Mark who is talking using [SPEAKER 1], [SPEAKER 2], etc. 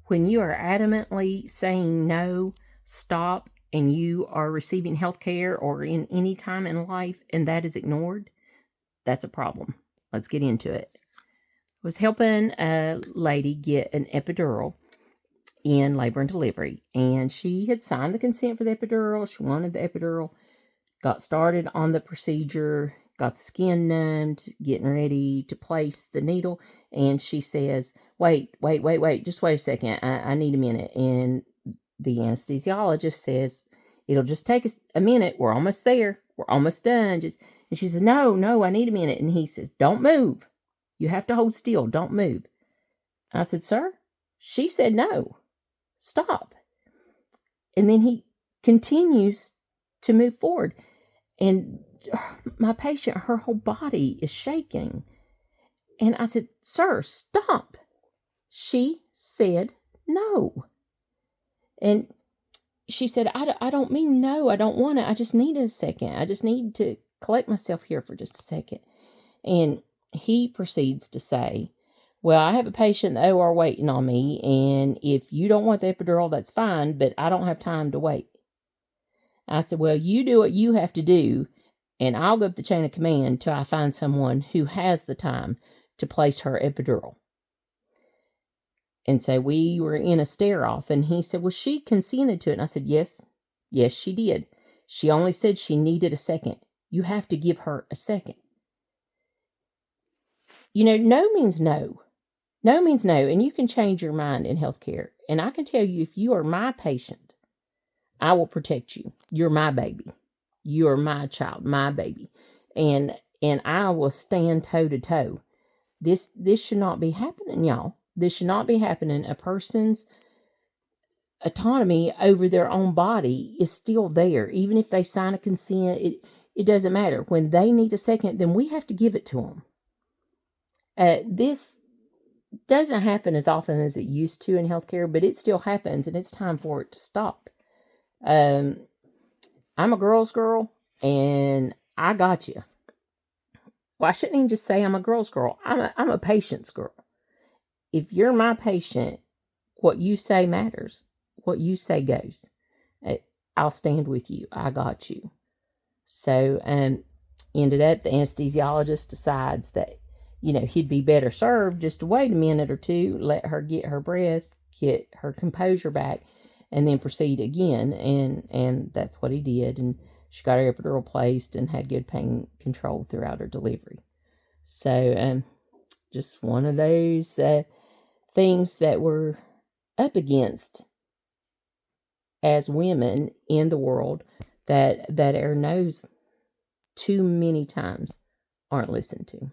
[SPEAKER 1] when you are adamantly saying no, stop, and you are receiving health care or in any time in life and that is ignored, that's a problem. Let's get into it. I was helping a lady get an epidural in labor and delivery, and she had signed the consent for the epidural. She wanted the epidural, got started on the procedure, got the skin numbed, getting ready to place the needle, and she says, wait, just wait a second, I need a minute. And the anesthesiologist says, it'll just take us a minute, we're almost there, we're almost done. And she says, no, I need a minute. And he says, don't move, you have to hold still, don't move. I said, sir, she said no, stop. And then he continues to move forward. And my patient, her whole body is shaking. And I said, sir, stop. She said no. And she said, I don't mean no, I don't want it. I just need a second. I just need to collect myself here for just a second. And he proceeds to say, well, I have a patient in the OR waiting on me, and if you don't want the epidural, that's fine, but I don't have time to wait. I said, well, you do what you have to do, and I'll go up the chain of command till I find someone who has the time to place her epidural. And so we were in a stare-off, and he said, well, she consented to it. And I said, yes, she did. She only said she needed a second. You have to give her a second. You know, no means no. No means no, and you can change your mind in healthcare. And I can tell you, if you are my patient, I will protect you. You're my baby. You are my child, my baby. And I will stand toe to toe. This should not be happening, y'all. This should not be happening. A person's autonomy over their own body is still there. Even if they sign a consent, it doesn't matter. When they need a second, then we have to give it to them. This doesn't happen as often as it used to in healthcare, but it still happens, and it's time for it to stop. I'm a girl's girl, and I got you. Well, I shouldn't even just say I'm a girl's girl. I'm a patient's girl. If you're my patient, what you say matters. What you say goes. I'll stand with you. I got you. So, ended up, the anesthesiologist decides that, you know, he'd be better served just to wait a minute or two, let her get her breath, get her composure back, and then proceed again. And that's what he did. And she got her epidural placed and had good pain control throughout her delivery. So, just one of those things that we're up against as women in the world that our no's too many times aren't listened to.